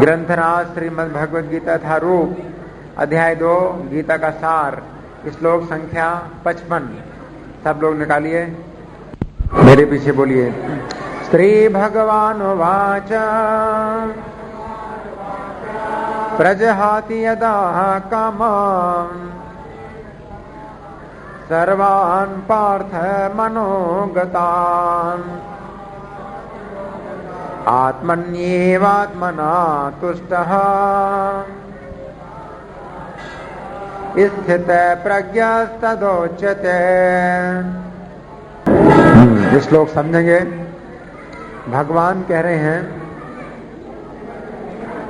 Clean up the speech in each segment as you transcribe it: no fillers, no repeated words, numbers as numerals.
ग्रंथराज श्रीमद् भगवद गीता था रूप, अध्याय 2 गीता का सार, श्लोक संख्या 55। सब लोग निकालिए, मेरे पीछे बोलिए। श्री भगवान वाच प्रजहाति यदा कामान् सर्वान् पार्थ मनोगतान् आत्मन्येवात्मना तुष्टः स्थित प्रज्ञस्तदोच्यते। ये श्लोक समझेंगे। भगवान कह रहे हैं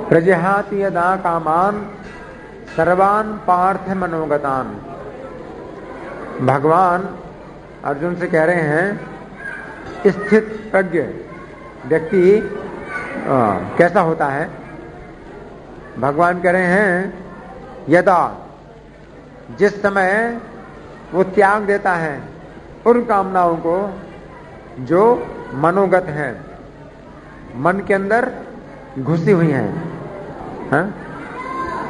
प्रजहाति यदा कामान सर्वान् पार्थ मनोगतान। भगवान अर्जुन से कह रहे हैं स्थित प्रज्ञ व्यक्ति कैसा होता है। भगवान कह रहे हैं यदा, जिस समय वो त्याग देता है उन कामनाओं को जो मनोगत हैं, मन के अंदर घुसी हुई हैं। हाँ?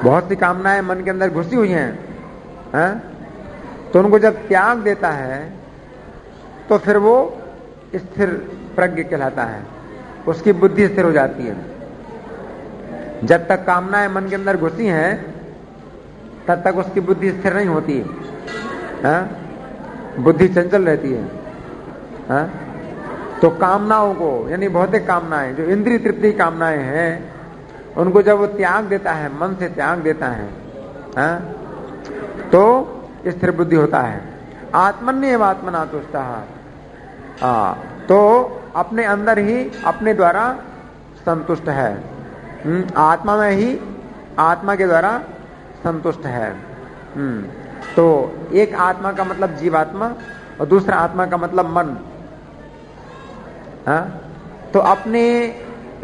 बहुत सी कामनाएं मन के अंदर घुसी हुई हैं। हाँ? तो उनको जब त्याग देता है तो फिर वो स्थिर प्रज्ञ कहलाता है, उसकी बुद्धि स्थिर हो जाती है। जब तक कामनाएं मन के अंदर घुसी हैं तब तक उसकी बुद्धि स्थिर नहीं होती है। हाँ? बुद्धि चंचल रहती है। हाँ? तो कामनाओं को, यानी भौतिक कामनाएं, जो इंद्रिय तृप्ति कामनाएं हैं, उनको जब वो त्याग देता है, मन से त्याग देता है, हाँ? तो स्थिर बुद्धि होता है। आत्मन्येव आत्मना तुष्टः, तो अपने अंदर ही अपने द्वारा संतुष्ट है। आत्मा में ही आत्मा के द्वारा संतुष्ट है। तो एक आत्मा का मतलब जीवात्मा और दूसरा आत्मा का मतलब मन। हाँ? तो अपने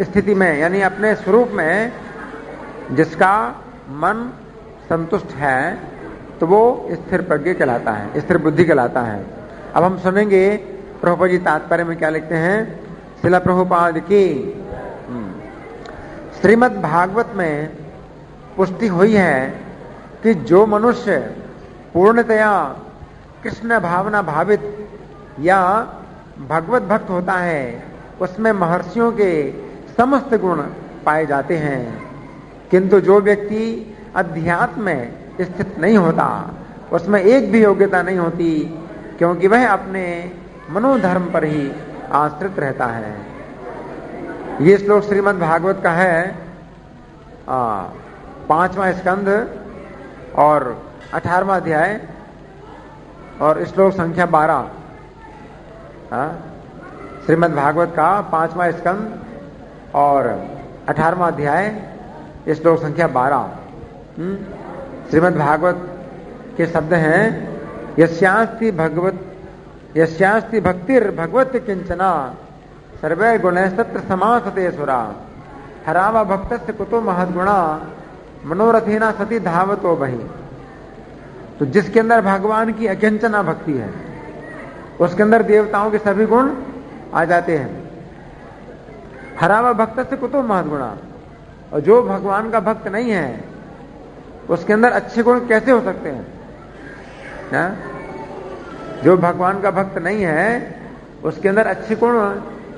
स्थिति में, यानी अपने स्वरूप में जिसका मन संतुष्ट है तो वो स्थिर प्रज्ञ कहलाता है, स्थिर बुद्धि कहलाता है। अब हम सुनेंगे प्रभुपाद जी तात्पर्य में क्या लिखते हैं। श्रील प्रभुपाद की श्रीमद् भागवत में पुष्टि हुई है कि जो मनुष्य पूर्णतया कृष्ण भावना भावित या भगवत भक्त होता है उसमें महर्षियों के समस्त गुण पाए जाते हैं, किंतु जो व्यक्ति अध्यात्म में स्थित नहीं होता उसमें एक भी योग्यता नहीं होती, क्योंकि वह अपने मनोधर्म पर ही आश्रित रहता है। ये श्लोक श्रीमद् भागवत का है 5वां स्कंध और 18वां अध्याय और श्लोक संख्या 12। श्रीमद् भागवत का 5वां स्कंध और 18वां अध्याय श्लोक संख्या 12। श्रीमद् भागवत के शब्द हैं यस्यास्ति भक्तिर् भगवत किंचना सर्वे गुणस्तत्र समासते सुरा हरावा भक्तस्य कुतो महद्गुणा मनोरथेना सती धावतो बहि। तो जिसके अंदर भगवान की अकिंचना भक्ति है उसके अंदर देवताओं के सभी गुण आ जाते हैं। हरावा भक्तस्य कुतो महद्गुणा, और जो भगवान का भक्त नहीं है उसके अंदर अच्छे गुण कैसे हो सकते हैं। ना? जो भगवान का भक्त नहीं है उसके अंदर अच्छे गुण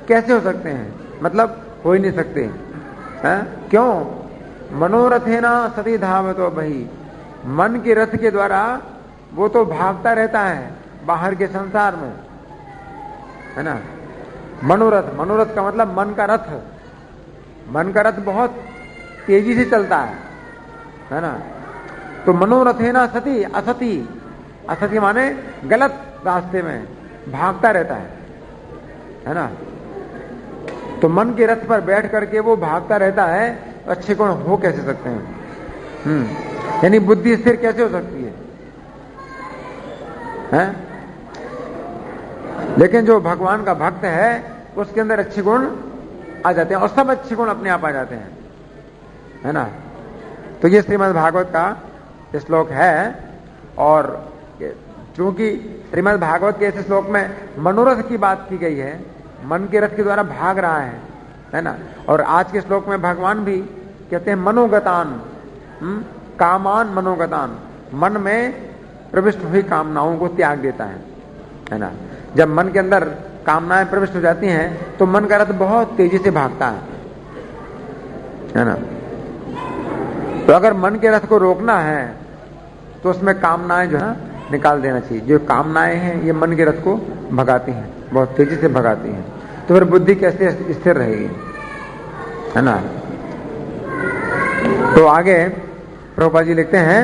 कैसे हो सकते हैं, मतलब हो ही नहीं सकते। क्यों? मनोरथेना सती धावतो बहि, मन के रथ के द्वारा वो तो भागता रहता है बाहर के संसार में, है ना। मनोरथ, मनोरथ का मतलब मन का रथ। मन का रथ बहुत तेजी से चलता है ना। तो मनोरथेना सती असती, असती माने गलत रास्ते में भागता रहता है ना। तो मन के रथ पर बैठ करके वो भागता रहता है, अच्छे गुण हो कैसे सकते हैं। यानी बुद्धि स्थिर कैसे हो सकती है? लेकिन जो भगवान का भक्त है उसके अंदर अच्छे गुण आ जाते हैं और सब अच्छे गुण अपने आप आ जाते हैं, है ना। तो ये श्रीमद् भागवत का श्लोक है। और चूंकि श्रीमद् भागवत के इस श्लोक में मनोरथ की बात की गई है, मन के रथ के द्वारा भाग रहा है ना। और आज के श्लोक में भगवान भी कहते हैं मनोगतान, कामान मनोगतान, मन में प्रविष्ट हुई कामनाओं को त्याग देता है ना। जब मन के अंदर कामनाएं प्रविष्ट हो जाती हैं तो मन का रथ बहुत तेजी से भागता है ना। तो अगर मन के रथ को रोकना है तो उसमें कामनाएं जो है निकाल देना चाहिए। जो कामनाएं हैं ये मन के रथ को भगाती हैं, बहुत तेजी से भगाती हैं। तो फिर बुद्धि कैसे स्थिर रहेगी, है ना। तो आगे प्रभुपाद जी लिखते हैं,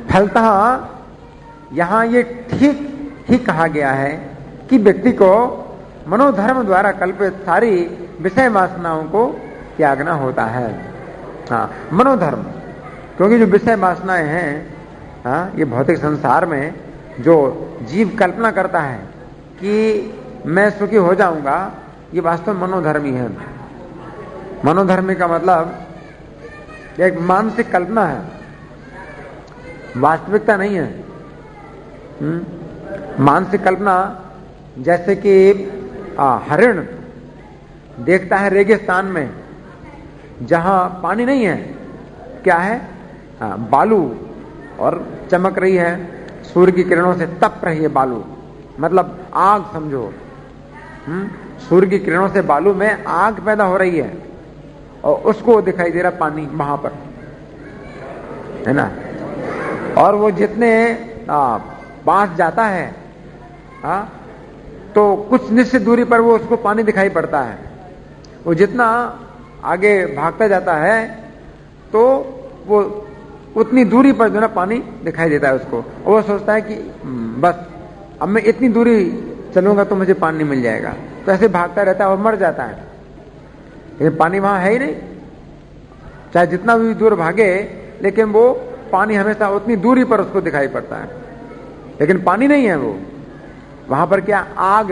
फलतः यहां ये ठीक ही कहा गया है कि व्यक्ति को मनोधर्म द्वारा कल्पित सारी विषय वासनाओं को त्यागना होता है। हाँ, मनोधर्म, क्योंकि जो विषय वासनाएं हैं, हाँ, ये भौतिक संसार में जो जीव कल्पना करता है कि मैं सुखी हो जाऊंगा, ये वास्तव में मनोधर्मी है। मनोधर्मी का मतलब एक मानसिक कल्पना है, वास्तविकता नहीं है। मानसिक कल्पना, जैसे कि हरिण देखता है रेगिस्तान में जहां पानी नहीं है, क्या है, बालू, और चमक रही है, सूर्य की किरणों से तप रही है बालू, मतलब आग समझो। सूर्य की किरणों से बालू में आग पैदा हो रही है और उसको दिखाई दे रहा पानी वहां पर, है ना। और वो जितने पास जाता है, तो कुछ निश्चित दूरी पर वो उसको पानी दिखाई पड़ता है। वो जितना आगे भागता जाता है तो वो उतनी दूरी पर जो ना पानी दिखाई देता है उसको, और वो सोचता है कि बस अब मैं इतनी दूरी चलूंगा तो मुझे पानी मिल जाएगा। तो ऐसे भागता रहता है और मर जाता है। लेकिन पानी वहां है ही नहीं, चाहे जितना भी दूर भागे, लेकिन वो पानी हमेशा उतनी दूरी पर उसको दिखाई पड़ता है, लेकिन पानी नहीं है वो वहां पर। क्या, आग,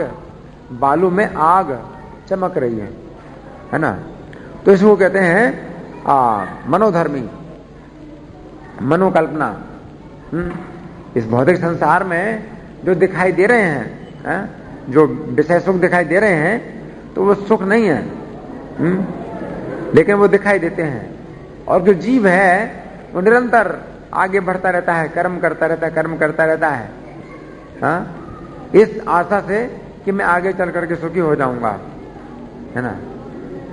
बालू में आग चमक रही है ना। तो इसको कहते हैं मनोधर्मी, मनोकल्पना। इस भौतिक संसार में जो दिखाई दे रहे हैं, जो विषय सुख दिखाई दे रहे हैं, तो वो सुख नहीं है, लेकिन वो दिखाई देते हैं। और जो जीव है वो निरंतर आगे बढ़ता रहता है, कर्म करता रहता है, कर्म करता रहता है, इस आशा से कि मैं आगे चल करके सुखी हो जाऊंगा, है ना।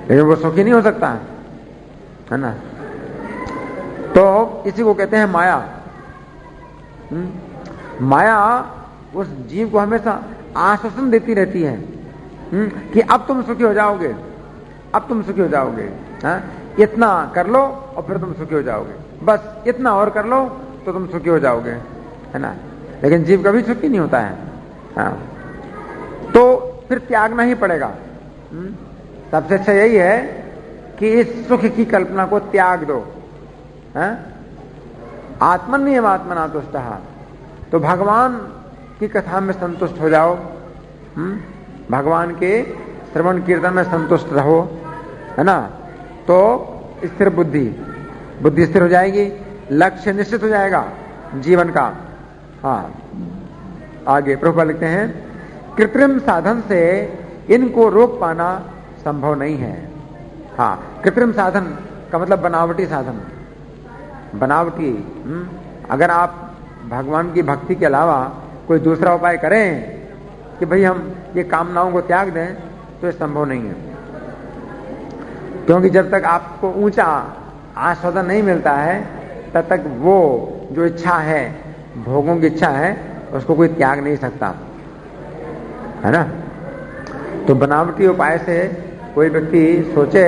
लेकिन वो सुखी नहीं हो सकता, है ना। तो इसी को कहते हैं माया। माया उस जीव को हमेशा आश्वासन देती रहती है कि अब तुम सुखी हो जाओगे, अब तुम सुखी हो जाओगे, इतना कर लो और फिर तुम सुखी हो जाओगे, बस इतना और कर लो तो तुम सुखी हो जाओगे, है ना। लेकिन जीव कभी सुखी नहीं होता है। तो फिर त्यागना ही पड़ेगा। सबसे अच्छा यही है कि इस सुख की कल्पना को त्याग दो। आत्मन्येव आत्मना तुष्टः, तो भगवान की कथा में संतुष्ट हो जाओ, भगवान के श्रवण कीर्तन में संतुष्ट रहो, है ना। तो स्थिर बुद्धि स्थिर हो जाएगी, लक्ष्य निश्चित हो जाएगा जीवन का। हाँ, आगे प्रभुपाद लिखते हैं, कृत्रिम साधन से इनको रोक पाना संभव नहीं है। हाँ, कृत्रिम साधन का मतलब बनावटी साधन, बनावटी। अगर आप भगवान की भक्ति के अलावा कोई दूसरा उपाय करें कि भाई हम ये कामनाओं को त्याग दें, तो ये संभव नहीं है। क्योंकि जब तक आपको ऊंचा आस्वादन नहीं मिलता है, तब तक वो जो इच्छा है, भोगों की इच्छा है, उसको कोई त्याग नहीं सकता, है ना। तो बनावटी उपाय से कोई व्यक्ति सोचे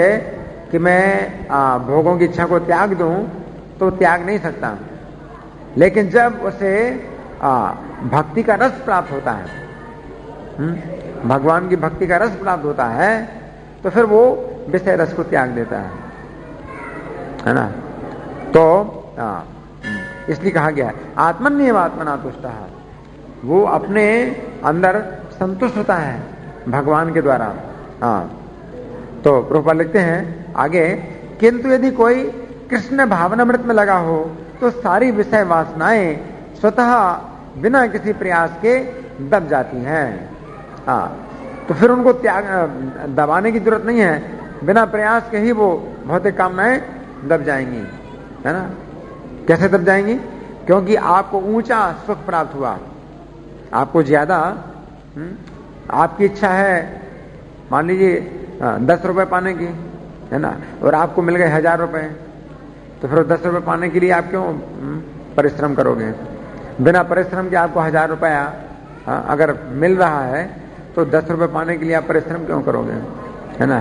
कि मैं भोगों की इच्छा को त्याग दूं, तो त्याग नहीं सकता। लेकिन जब उसे भक्ति का रस प्राप्त होता है, भगवान की भक्ति का रस प्राप्त होता है, तो फिर वो विषय रस को त्याग देता है ना। तो इसलिए कहा गया है आत्मन्येव आत्मना तुष्टः, वो अपने अंदर संतुष्ट होता है भगवान के द्वारा। तो प्रभुपाद लिखते हैं आगे, किंतु यदि कोई कृष्ण भावनामृत में लगा हो तो सारी विषय वासनाएं स्वतः बिना किसी प्रयास के दब जाती हैं। तो फिर उनको त्याग दबाने की जरूरत नहीं है, बिना प्रयास के ही वो भौतिक कामनाएं दब जाएंगी, है ना। कैसे दब जाएंगी? क्योंकि आपको ऊंचा सुख प्राप्त हुआ, आपको ज्यादा, आपकी इच्छा है मान लीजिए 10 रुपए पाने की, है ना, और आपको मिल गए 1000 रुपए, तो फिर 10 रुपए पाने के लिए आप क्यों परिश्रम करोगे? बिना परिश्रम के आपको 1000 रुपया अगर मिल रहा है तो 10 रुपए पाने के लिए आप परिश्रम क्यों करोगे, है ना।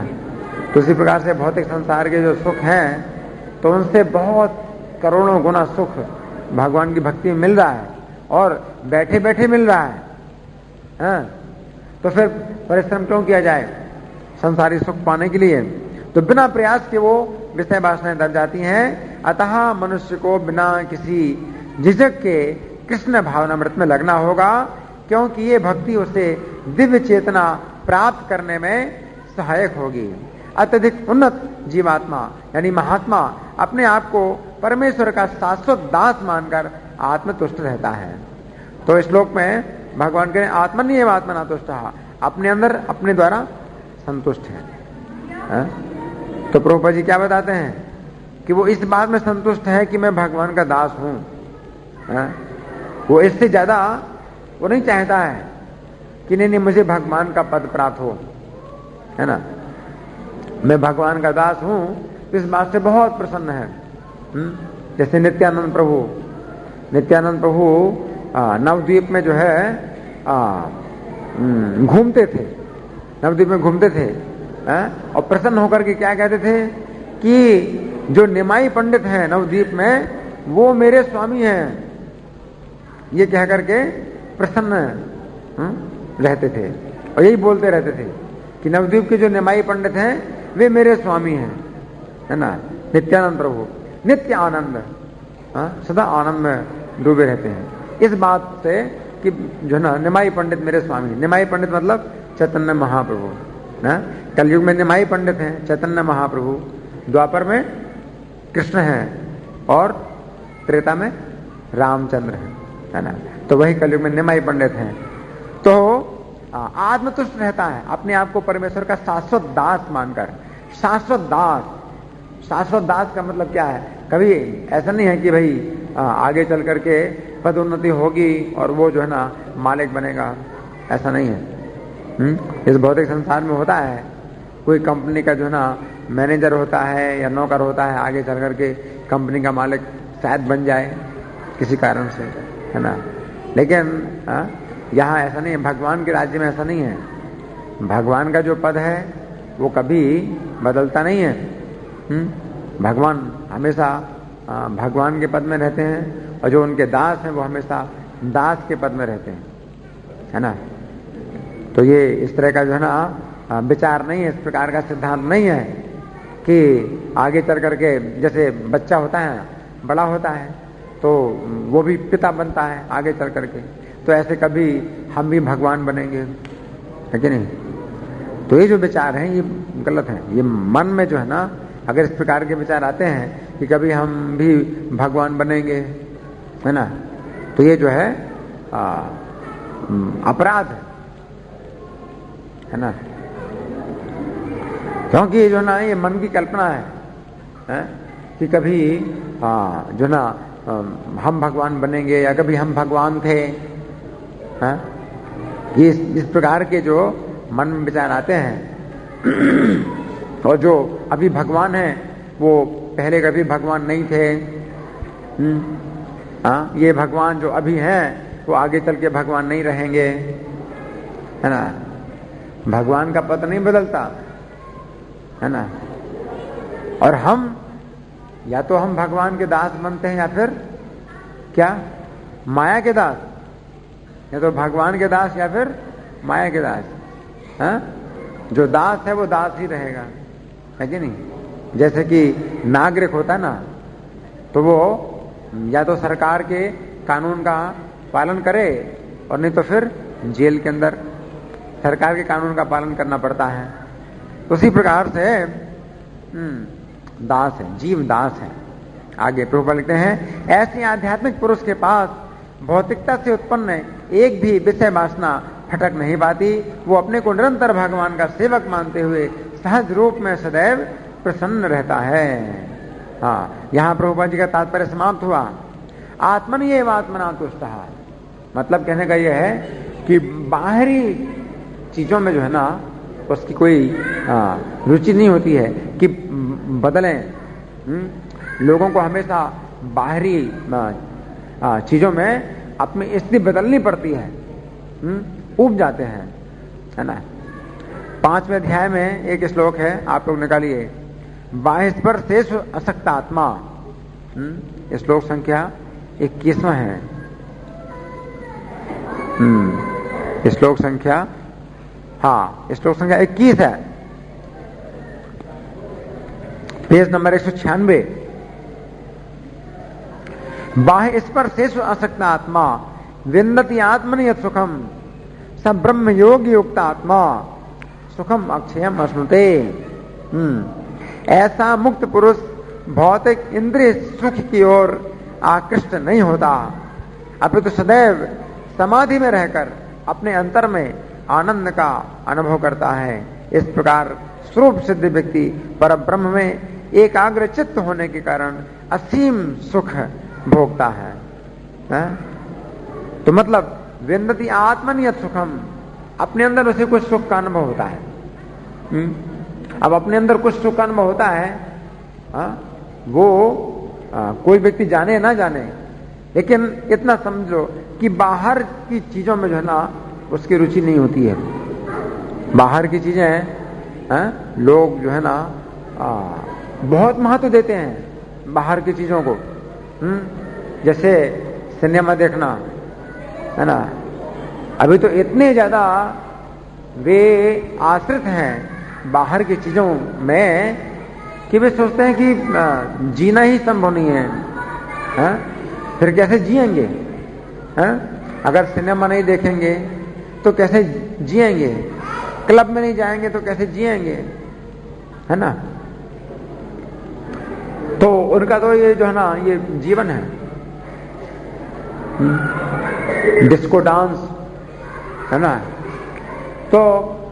तो इसी प्रकार से भौतिक संसार के जो सुख हैं तो उनसे बहुत करोड़ों गुना सुख भगवान की भक्ति में मिल रहा है, और बैठे बैठे मिल रहा है, तो फिर परिश्रम क्यों किया जाए संसारी सुख पाने के लिए? तो बिना प्रयास के वो विषय वासनाएं दब जाती हैं। अतः मनुष्य को बिना किसी झिझक के कृष्ण भावनामृत में लगना होगा, क्योंकि ये भक्ति उसे दिव्य चेतना प्राप्त करने में सहायक होगी। अत्यधिक उन्नत जीवात्मा यानी महात्मा अपने आप को परमेश्वर का शाश्वत दास मानकर आत्मतुष्ट रहता है। तो इस श्लोक में भगवान कह रहे हैं आत्मन्येव आत्मना तुष्टः, अपने अंदर अपने द्वारा संतुष्ट है। तो प्रभुपाद जी क्या बताते हैं कि वो इस बात में संतुष्ट है कि मैं भगवान का दास हूं, वो इससे ज्यादा वो नहीं चाहता है कि नहीं मुझे भगवान का पद प्राप्त हो, है ना, मैं भगवान का दास हूं, तो इस बात से बहुत प्रसन्न है। जैसे नित्यानंद प्रभु नवद्वीप में जो है घूमते थे, नवद्वीप में घूमते थे, और प्रसन्न होकर के क्या कहते थे कि जो निमाई पंडित हैं नवद्वीप में वो मेरे स्वामी हैं, ये कह करके प्रसन्न रहते थे, और यही बोलते रहते थे कि नवद्वीप के जो निमाई पंडित हैं वे मेरे स्वामी हैं, है ना। नित्यानंद प्रभु नित्य आनंद, सदा आनंद में डूबे रहते हैं इस बात से कि जो ना निमाई पंडित मेरे स्वामी। निमाई पंडित मतलब चैतन्य महाप्रभु, कलयुग में निमाई पंडित हैं चैतन्य महाप्रभु, द्वापर में कृष्ण हैं और त्रेता में रामचंद्र है ना। तो वही कलयुग में निमाई पंडित हैं। तो आत्मतुष्ट रहता है अपने आप को परमेश्वर का शाश्वत दास मानकर। शाश्वत दास का मतलब क्या है? कभी ऐसा नहीं है कि भाई आगे चल करके पदोन्नति होगी और वो जो है ना मालिक बनेगा, ऐसा नहीं है। इस भौतिक संसार में होता है कोई कंपनी का जो है ना मैनेजर होता है या नौकर होता है, आगे चल करके कंपनी का मालिक शायद बन जाए किसी कारण से, है ना। लेकिन यहाँ ऐसा नहीं है, भगवान के राज्य में ऐसा नहीं है। भगवान का जो पद है वो कभी बदलता नहीं है। भगवान हमेशा भगवान के पद में रहते हैं, और जो उनके दास हैं वो हमेशा दास के पद में रहते हैं, है ना। तो ये इस तरह का जो है ना विचार नहीं है, इस प्रकार का सिद्धांत नहीं है कि आगे चल करके जैसे बच्चा होता है बड़ा होता है तो वो भी पिता बनता है आगे चल करके, तो ऐसे कभी हम भी भगवान बनेंगे, है कि नहीं। तो ये जो विचार हैं ये गलत हैं। ये मन में जो है ना अगर इस प्रकार के विचार आते हैं कि कभी हम भी भगवान बनेंगे, है ना, तो ये जो है अपराध है ना। क्योंकि ये जो ना ये मन की कल्पना है कि कभी जो ना हम भगवान बनेंगे या कभी हम भगवान थे, ये इस प्रकार के जो मन में विचार आते हैं। और जो अभी भगवान हैं वो पहले कभी भगवान नहीं थे। ये भगवान जो अभी हैं वो आगे चल के भगवान नहीं रहेंगे, है ना। भगवान का पद नहीं बदलता, है ना। और हम या तो हम भगवान के दास बनते हैं या फिर क्या माया के दास, या तो भगवान के दास या फिर माया के दास। जो दास है वो दास ही रहेगा, है कि नहीं। जैसे कि नागरिक होता है ना, तो वो या तो सरकार के कानून का पालन करे और नहीं तो फिर जेल के अंदर सरकार के कानून का पालन करना पड़ता है। तो उसी प्रकार से दास है, जीव दास है। आगे प्रभुपाद लिखते हैं ऐसे आध्यात्मिक पुरुष के पास भौतिकता से उत्पन्न एक भी विषय वासना फटक नहीं पाती। वो अपने को निरंतर भगवान का सेवक मानते हुए सहज रूप में सदैव प्रसन्न रहता है। हाँ, यहां प्रभुपाद जी का तात्पर्य समाप्त हुआ। आत्मनि एव आत्मना तुष्टः, मतलब कहने का यह है कि बाहरी चीजों में जो है ना उसकी कोई रुचि नहीं होती है कि बदलें। लोगों को हमेशा बाहरी चीजों में अपनी स्थिति बदलनी पड़ती है, ऊब जाते हैं, है ना। 5वें अध्याय में एक श्लोक है, आप लोग निकालिए। बाह्य स्पर्शेष असक्त आत्मा, श्लोक संख्या 21वां है। श्लोक संख्या, हाँ, श्लोक संख्या 21 है, पेज नंबर 196। बाह्य स्पर्शेषु असक्त आत्मा विन्दति आत्मनि यत् सुखम स ब्रह्म योग युक्त आत्मा सुखम अक्षयम अश्नुते। ऐसा मुक्त पुरुष भौतिक इंद्रिय सुख की ओर आकृष्ट नहीं होता, अपितु सदैव समाधि में रहकर अपने अंतर में आनंद का अनुभव करता है। इस प्रकार स्वरूप सिद्ध व्यक्ति पर ब्रह्म में एकाग्र चित्त होने के कारण असीम सुख भोगता है। तो मतलब विन्दति आत्मनि यत् सुखम, अपने अंदर उसे कुछ सुख का अनुभव होता है। अब अपने अंदर कुछ सुख का अनुभव होता है, वो कोई व्यक्ति जाने ना जाने, लेकिन इतना समझो कि बाहर की चीजों में जो है ना उसकी रुचि नहीं होती है। बाहर की चीजें लोग जो है ना बहुत महत्व देते हैं बाहर की चीजों को। जैसे सिनेमा देखना, है ना, अभी तो इतने ज्यादा वे आश्रित हैं बाहर की चीजों में कि वे सोचते हैं कि जीना ही संभव नहीं है, फिर कैसे जिएंगे? अगर सिनेमा नहीं देखेंगे तो कैसे जिएंगे? क्लब में नहीं जाएंगे तो कैसे जिएंगे, है ना। तो उनका तो ये जो है ना ये जीवन है। डिस्को डांस, है ना, तो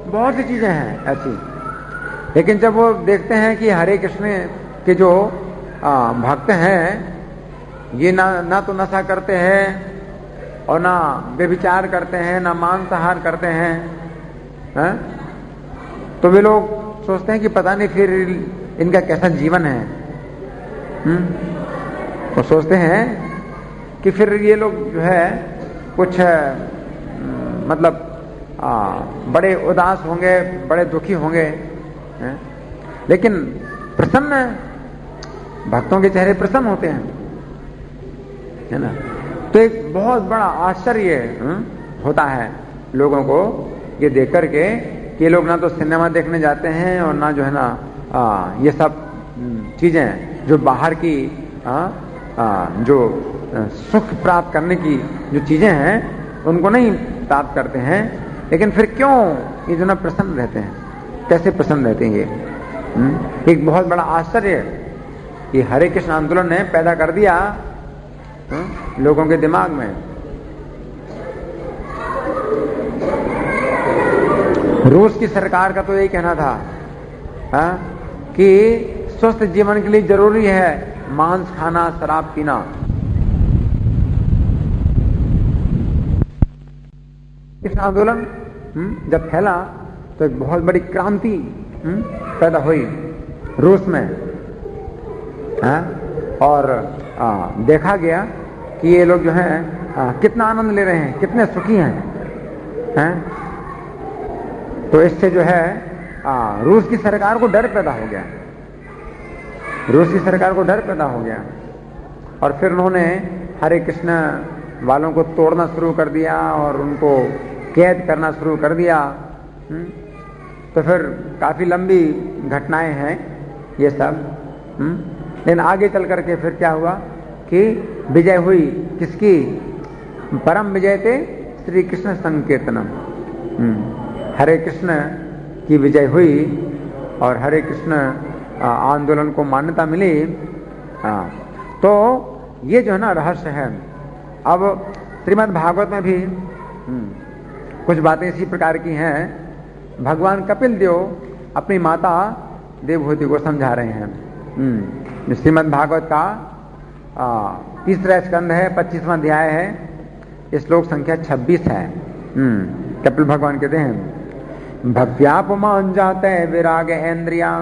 बहुत सी चीजें हैं ऐसी। लेकिन जब वो देखते हैं कि हरे कृष्ण के जो भक्त हैं ये ना तो नशा करते हैं और ना व्यभिचार करते हैं, ना मांसाहार करते हैं, तो वे लोग सोचते हैं कि पता नहीं फिर इनका कैसा जीवन है। तो सोचते हैं कि फिर ये लोग जो है कुछ मतलब बड़े उदास होंगे, बड़े दुखी होंगे। लेकिन प्रसन्न, भक्तों के चेहरे प्रसन्न होते हैं, है ना। तो एक बहुत बड़ा आश्चर्य होता है लोगों को ये देख करके कि ये लोग ना तो सिनेमा देखने जाते हैं और ना जो है ना ये सब चीजें जो बाहर की जो सुख प्राप्त करने की जो चीजें हैं उनको नहीं प्राप्त करते हैं। लेकिन फिर क्यों ये जो ना प्रसन्न रहते हैं, कैसे प्रसन्न रहते हैं? ये एक बहुत बड़ा आश्चर्य ये हरे कृष्ण आंदोलन ने पैदा कर दिया लोगों के दिमाग में। रूस की सरकार का तो यही कहना था कि स्वस्थ जीवन के लिए जरूरी है मांस खाना, शराब पीना। इस आंदोलन जब फैला तो एक बहुत बड़ी क्रांति पैदा हुई रूस में, और देखा गया कि ये लोग जो हैं कितना आनंद ले रहे हैं, कितने सुखी हैं। तो इससे जो है रूस की सरकार को डर पैदा हो गया, रूस की सरकार को डर पैदा हो गया। और फिर उन्होंने हरे कृष्ण वालों को तोड़ना शुरू कर दिया और उनको कैद करना शुरू कर दिया। तो फिर काफी लंबी घटनाएं हैं ये सब। लेकिन आगे चल करके फिर क्या हुआ कि विजय हुई किसकी? परम विजय थे श्री कृष्ण संकीर्तनम। हरे कृष्ण की विजय हुई और हरे कृष्ण आंदोलन को मान्यता मिली। तो ये जो है ना रहस्य है। अब श्रीमद् भागवत में भी कुछ बातें इसी प्रकार की हैं। भगवान कपिल देव अपनी माता देवहूति को समझा रहे हैं। श्रीमद् भागवत का तीसरा स्कंद है, 25वां अध्याय है, श्लोक संख्या 26 है। कपिल भगवान कहते हैं, भक्त्या पुमान जाते विराग इंद्रियां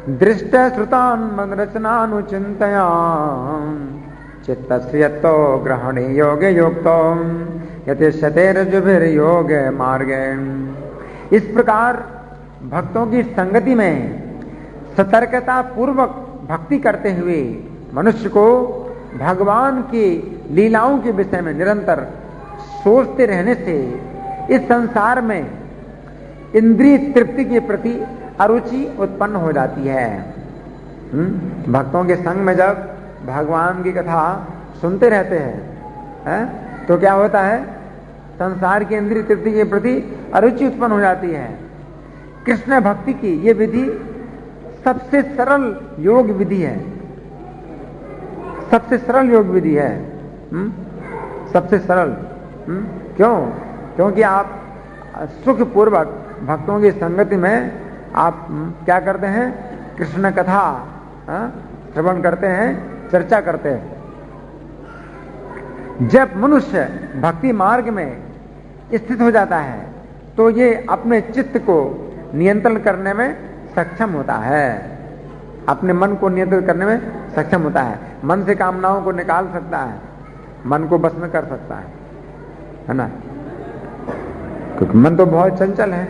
दृष्ट श्रुतान मन रचनानुचिंतया चित्तस्य यतो ग्रहणे योगे योक्तो यतिष्यते रज्जुभिर्योग मार्गे। इस प्रकार भक्तों की संगति में सतर्कता पूर्वक भक्ति करते हुए मनुष्य को भगवान की लीलाओं के विषय में निरंतर सोचते रहने से इस संसार में इंद्रिय तृप्ति के प्रति अरुचि उत्पन्न हो जाती है। भक्तों के संग में जब भगवान की कथा सुनते रहते हैं, तो क्या होता है, संसार की इंद्रिय तृप्ति के प्रति अरुचि उत्पन्न हो जाती है। कृष्ण भक्ति की ये विधि सबसे सरल योग विधि है, सबसे सरल योग विधि है। सबसे सरल क्यों? क्योंकि आप सुखपूर्वक भक्तों की संगति में आप क्या करते हैं, कृष्ण कथा श्रवण करते हैं, चर्चा करते हैं। जब मनुष्य भक्ति मार्ग में स्थित हो जाता है तो ये अपने चित्त को नियंत्रण करने में सक्षम होता है, अपने मन को नियंत्रित करने में सक्षम होता है। मन से कामनाओं को निकाल सकता है, मन को बस में कर सकता है ना, क्योंकि मन तो बहुत चंचल है।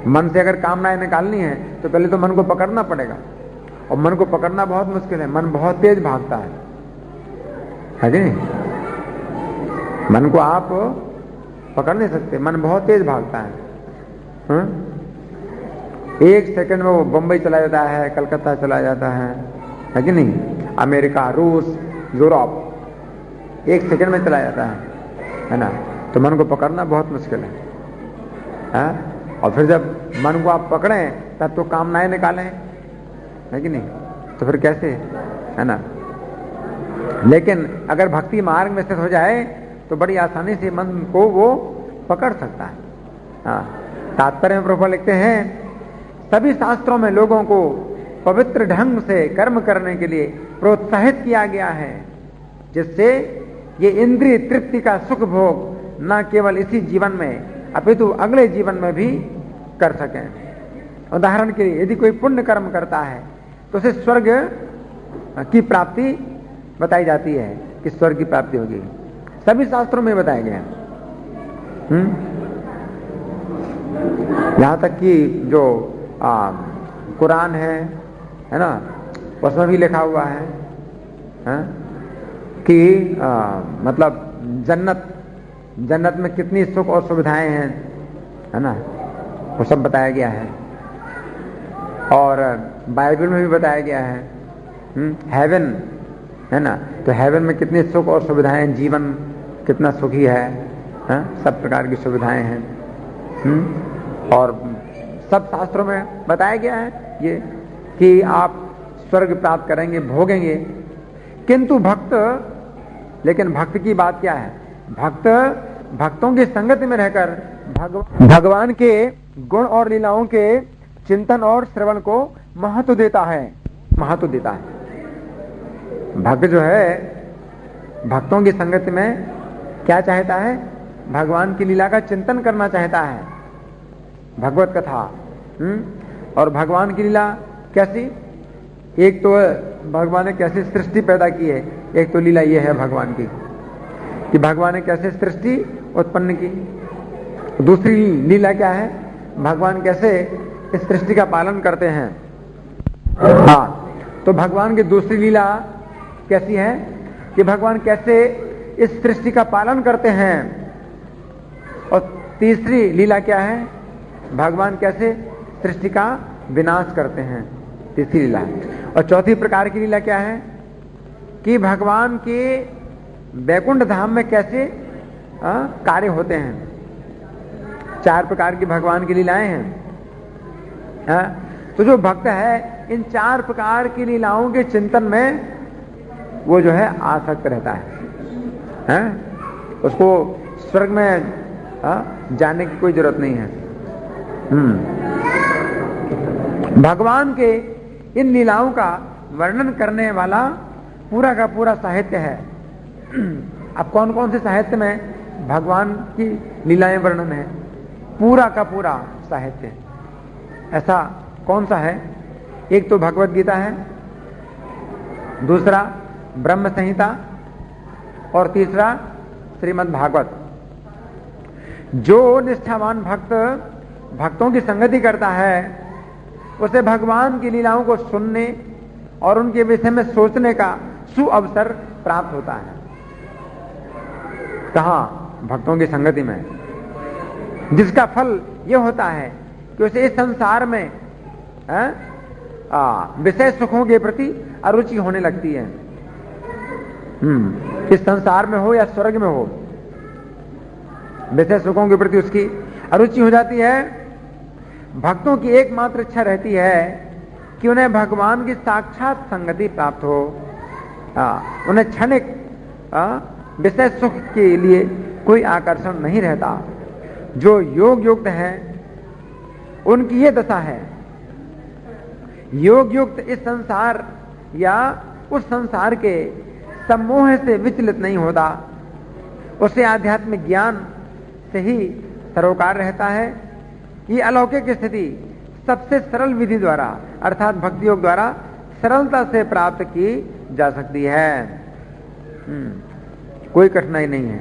मन से अगर कामनाएं निकालनी है तो पहले तो मन को पकड़ना पड़ेगा, और मन को पकड़ना बहुत मुश्किल है। मन बहुत तेज भागता है कि नहीं? मन को आप पकड़ नहीं सकते, मन बहुत तेज भागता है। एक सेकंड में वो बंबई चला जाता है, कलकत्ता चला जाता है कि नहीं? अमेरिका, रूस, यूरोप एक सेकंड में चला जाता है ना। तो मन को पकड़ना बहुत मुश्किल है। और फिर जब मन को आप पकड़ें तब तो कामनाएं निकालें, है कि नहीं? तो फिर कैसे, है ना। लेकिन अगर भक्ति मार्ग में स्थित हो जाए तो बड़ी आसानी से मन को वो पकड़ सकता है। तात्पर्य में प्रभुपाद लिखते हैं, सभी शास्त्रों में लोगों को पवित्र ढंग से कर्म करने के लिए प्रोत्साहित किया गया है, जिससे ये इंद्रिय तृप्ति का सुख भोग न केवल इसी जीवन में अपितु अगले जीवन में भी कर सकें। उदाहरण के लिए यदि कोई पुण्य कर्म करता है तो उसे स्वर्ग की प्राप्ति बताई जाती है कि स्वर्ग की प्राप्ति होगी। सभी शास्त्रों में बताया गया। यहां तक कि जो कुरान है ना, उसमें भी लिखा हुआ है कि मतलब जन्नत में कितनी सुख और सुविधाएं हैं, है ना, वो सब बताया गया है। और बाइबल में भी बताया गया है हेवन, है ना, तो हेवन में कितनी सुख और सुविधाएं, जीवन कितना सुखी है, सब प्रकार की सुविधाएं हैं। और सब शास्त्रों में बताया गया है ये कि आप स्वर्ग प्राप्त करेंगे, भोगेंगे। किंतु लेकिन भक्त की बात क्या है, भक्तों की संगति में रहकर भगवान के गुण और लीलाओं के चिंतन और श्रवण को महत्व देता है। भक्त जो है भक्तों की संगति में क्या चाहता है, भगवान की लीला का चिंतन करना चाहता है, भगवत कथा। और भगवान की लीला कैसी, एक तो भगवान ने कैसे सृष्टि पैदा की है, एक तो लीला ये है भगवान की कि भगवान ने कैसे सृष्टि उत्पन्न की। दूसरी लीला क्या है, भगवान कैसे इस सृष्टि का पालन करते हैं। तो भगवान की दूसरी लीला कैसी है कि भगवान कैसे इस सृष्टि का पालन करते हैं। और तीसरी लीला क्या है, भगवान कैसे सृष्टि का विनाश करते हैं, तीसरी लीला। और चौथी प्रकार की लीला क्या है कि भगवान के वैकुंठ धाम में कैसे कार्य होते हैं। 4 प्रकार की भगवान की लीलाएं हैं। तो जो भक्त है इन 4 प्रकार की लीलाओं के चिंतन में वो जो है आसक्त रहता है। उसको स्वर्ग में जाने की कोई जरूरत नहीं है। भगवान के इन लीलाओं का वर्णन करने वाला पूरा का पूरा साहित्य है। अब कौन कौन से साहित्य में भगवान की लीलाएं वर्णन है? पूरा का पूरा साहित्य। ऐसा कौन सा है? एक तो भगवत गीता है, दूसरा ब्रह्म संहिता और तीसरा श्रीमद् भागवत। जो निष्ठावान भक्तों की संगति करता है उसे भगवान की लीलाओं को सुनने और उनके विषय में सोचने का सुअवसर प्राप्त होता है। कहां? भक्तों की संगति में, जिसका फल यह होता है कि उसे इस संसार में विषय सुखों के प्रति अरुचि होने लगती है। इस संसार में हो या स्वर्ग में हो, विषय सुखों के प्रति उसकी अरुचि हो जाती है। भक्तों की एकमात्र इच्छा रहती है कि उन्हें भगवान की साक्षात संगति प्राप्त हो। उन्हें क्षणिक विषय सुख के लिए कोई आकर्षण नहीं रहता। जो योग युक्त है उनकी ये दशा है। योग युक्त इस संसार या उस संसार के सम्मोह से विचलित नहीं होता। उसे आध्यात्मिक ज्ञान से ही सरोकार रहता है। ये अलौकिक स्थिति सबसे सरल विधि द्वारा अर्थात भक्ति योग द्वारा सरलता से प्राप्त की जा सकती है। कोई कठिनाई नहीं है।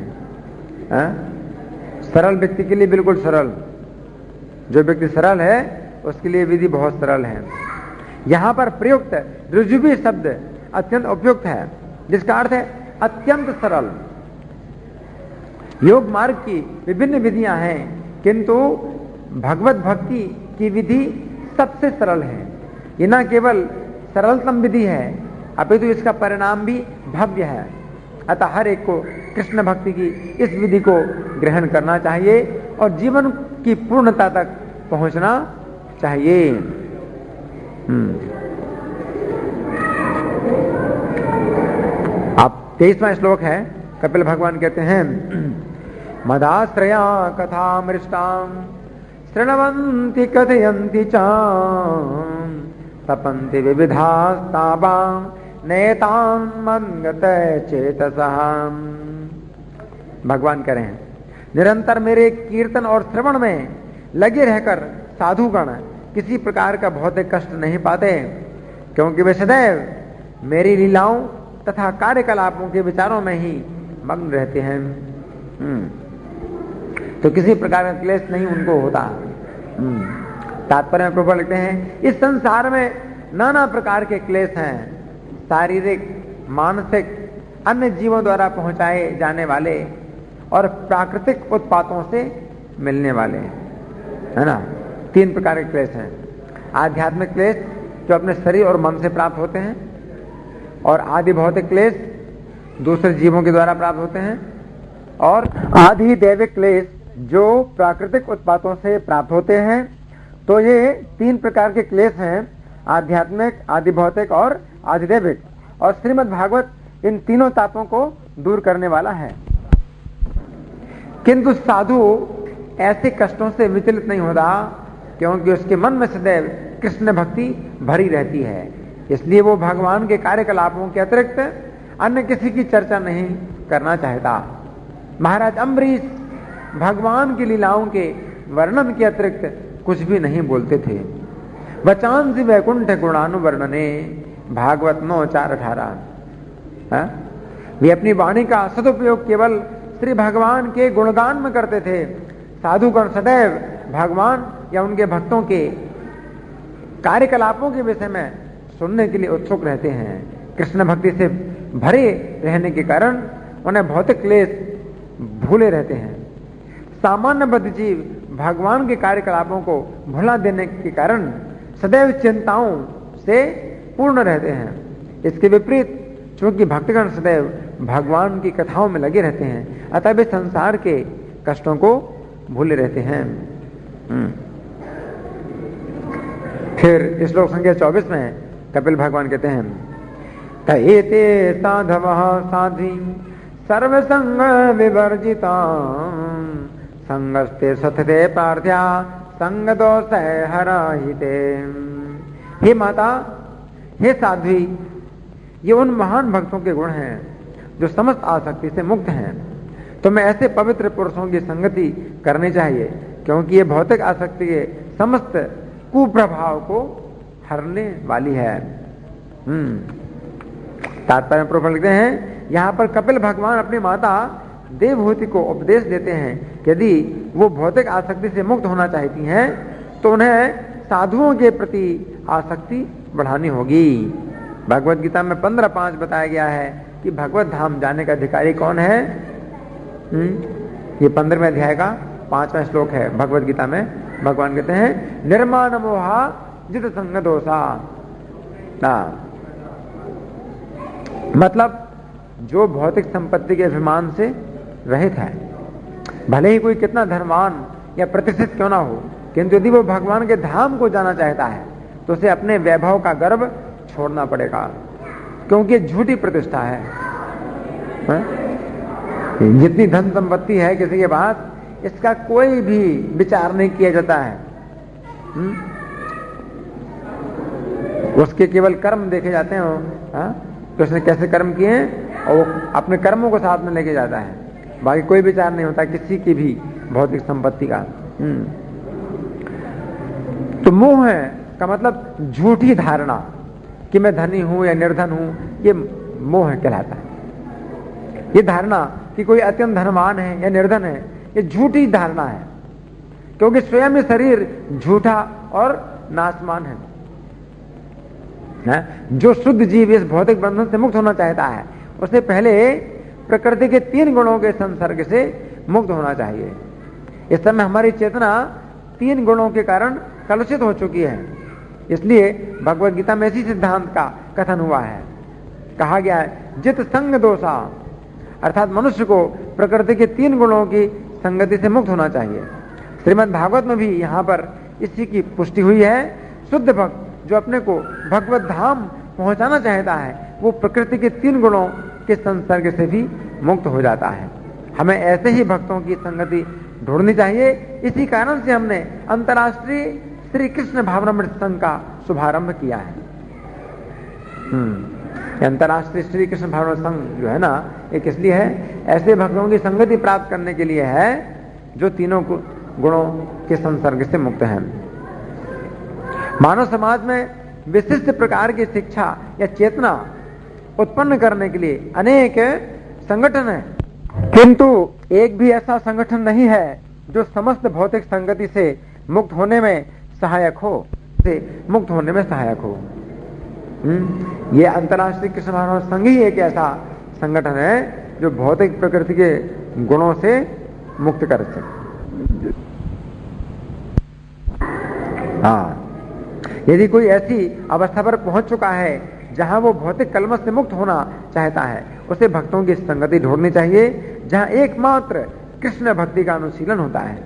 सरल व्यक्ति के लिए बिल्कुल सरल। जो व्यक्ति सरल है उसके लिए विधि बहुत सरल है। यहां पर प्रयुक्त ऋजुवी शब्द अत्यंत उपयुक्त है, जिसका अर्थ है अत्यंत सरल। योग मार्ग की विभिन्न विधियां हैं, किंतु भगवत भक्ति की विधि सबसे सरल है। ये न केवल सरलतम विधि है अपितु इसका परिणाम भी भव्य है। अतः हर एक को कृष्ण भक्ति की इस विधि को ग्रहण करना चाहिए और जीवन की पूर्णता तक पहुंचना चाहिए। अब 23वां श्लोक है। कपिल भगवान कहते हैं, मदाश्रया कथामृष्टाम शृण्वन्ति कथयन्ति चाम तपन्ति विविधास्तावाम नेताम मनगत चेतसः। भगवान कह रहे हैं, निरंतर मेरे कीर्तन और श्रवण में लगे रहकर साधुगण किसी प्रकार का भौतिक कष्ट नहीं पाते, क्योंकि वे सदैव मेरी लीलाओं तथा कार्यकलापों के विचारों में ही मग्न रहते हैं। तो किसी प्रकार का क्लेश नहीं उनको होता। तात्पर्य में प्रभु लिखते हैं, इस संसार में नाना प्रकार के क्लेश हैं, शारीरिक, मानसिक, अन्य जीवों द्वारा पहुंचाए जाने वाले और प्राकृतिक उत्पातों से मिलने वाले, है ना। 3 प्रकार के क्लेश हैं। आध्यात्मिक क्लेश जो अपने शरीर और मन से प्राप्त होते हैं, और आदि भौतिक क्लेश दूसरे जीवों के द्वारा प्राप्त होते हैं, और आदि दैविक क्लेश जो प्राकृतिक उत्पातों से प्राप्त होते हैं। तो ये 3 प्रकार के क्लेश हैं, आध्यात्मिक, आदि भौतिक और आदि दैविक। और श्रीमद् भागवत इन तीनों तापों को दूर करने वाला है। किंतु साधु ऐसे कष्टों से विचलित नहीं होता, क्योंकि उसके मन में सदैव कृष्ण भक्ति भरी रहती है। इसलिए वो भगवान के कार्यकलापों के अतिरिक्त अन्य किसी की चर्चा नहीं करना चाहता। महाराज अम्बरीश भगवान की लीलाओं के वर्णन के अतिरिक्त कुछ भी नहीं बोलते थे। वचांसि वैकुंठ गुणानुवर्णने भागवत 9:4-18। वे अपनी वाणी का सदुपयोग केवल श्री भगवान के गुणगान में करते थे। साधुगण सदैव भगवान या उनके भक्तों के कार्यकलापों के विषय में सुनने के लिए उत्सुक रहते हैं। कृष्ण भक्ति से भरे रहने के कारण उन्हें भौतिक क्लेश भूले रहते हैं। सामान्य बद्ध जीव भगवान के कार्यकलापों को भुला देने के कारण सदैव चिंताओं से पूर्ण रहते हैं। इसके विपरीत चूंकि भक्तगण सदैव भगवान की कथाओं में लगे रहते हैं, अतः वे संसार के कष्टों को भूले रहते हैं। फिर श्लोक संख्या 24 में कपिल भगवान कहते हैं, तएते साधवः साध्वी सर्वसंग विवर्जिता संगस्ते सतते प्रार्थ्या संग दोष हराहिते। हे माता, हे साध्वी, ये उन महान भक्तों के गुण हैं जो समस्त आसक्ति से मुक्त हैं। तुम्हें ऐसे पवित्र पुरुषों की संगति करनी चाहिए, क्योंकि ये भौतिक आसक्ति के समस्त कुप्रभाव को हरने वाली है। तात्पर्य में प्रभु लिखते हैं, यहां पर कपिल भगवान अपनी माता देवहूति को उपदेश देते हैं, यदि वो भौतिक आसक्ति से मुक्त होना चाहती हैं तो उन्हें साधुओं के प्रति आसक्ति बढ़ानी होगी। भगवत गीता में 15:5 बताया गया है कि भगवत धाम जाने का अधिकारी कौन है। ये 15वें अध्याय का 5वां श्लोक है भगवत गीता में। भगवान कहते हैं, निर्माण मोहा जित संग दोषा। मतलब जो भौतिक संपत्ति के अभिमान से रहित है, भले ही कोई कितना धनवान या प्रतिष्ठित क्यों ना हो, किंतु यदि वो भगवान के धाम को जाना चाहता है तो उसे अपने वैभव का गर्व छोड़ना पड़ेगा, क्योंकि झूठी प्रतिष्ठा है। जितनी धन संपत्ति है किसी के पास, इसका कोई भी विचार नहीं किया जाता है। उसके केवल कर्म देखे जाते हैं कि उसने कैसे कर्म किए हैं, और वो अपने कर्मों को साथ में लेके जाता है। बाकी कोई विचार नहीं होता किसी की भी भौतिक संपत्ति का। तो मोह है का मतलब झूठी धारणा कि मैं धनी हूं या निर्धन हूं, ये मोह कहलाता है। ये धारणा कि कोई अत्यंत धनवान है या निर्धन है, ये झूठी धारणा है, क्योंकि स्वयं ये शरीर झूठा और नाशमान है। जो शुद्ध जीव इस भौतिक बंधन से मुक्त होना चाहता है, उसे पहले प्रकृति के 3 गुणों के संसर्ग से मुक्त होना चाहिए। इस समय हमारी चेतना 3 गुणों के कारण कलुषित हो चुकी है, इसलिए भगवत गीता में इसी सिद्धांत का कथन हुआ है। कहा गया है, जित संग दोषा, अर्थात मनुष्य को प्रकृति के 3 गुणों की संगति से मुक्त होना चाहिए। श्रीमद् भागवत में भी यहां पर इसी की पुष्टि हुई है। शुद्ध भक्त जो अपने को भगवत धाम पहुंचाना चाहता है, वो प्रकृति के 3 गुणों के संसर्ग से भी मुक्त हो जाता है। हमें ऐसे ही भक्तों की संगति ढूंढनी चाहिए। इसी कारण से हमने अंतर्राष्ट्रीय श्री कृष्ण भावनामृत संघ का शुभारंभ किया है। अंतर्राष्ट्रीय श्री कृष्ण भावनामृत संघ जो है ना, ये किस लिए है? ऐसे भक्तों की संगति प्राप्त करने के लिए है जो तीनों गुणों के संसर्ग से मुक्त हैं। मानव समाज में विशिष्ट प्रकार की शिक्षा या चेतना उत्पन्न करने के लिए अनेक संगठन है, किंतु एक भी ऐसा संगठन नहीं है जो समस्त भौतिक संगति से मुक्त होने में सहायक हो, ये अंतर्राष्ट्रीय कृष्ण भावनामृत संघ ही एक ऐसा संगठन है जो भौतिक प्रकृति के गुणों से मुक्त कर सके। यदि कोई ऐसी अवस्था पर पहुंच चुका है जहां वो भौतिक कलमश से मुक्त होना चाहता है, उसे भक्तों की संगति ढूंढनी चाहिए जहां एकमात्र कृष्ण भक्ति का अनुशीलन होता है।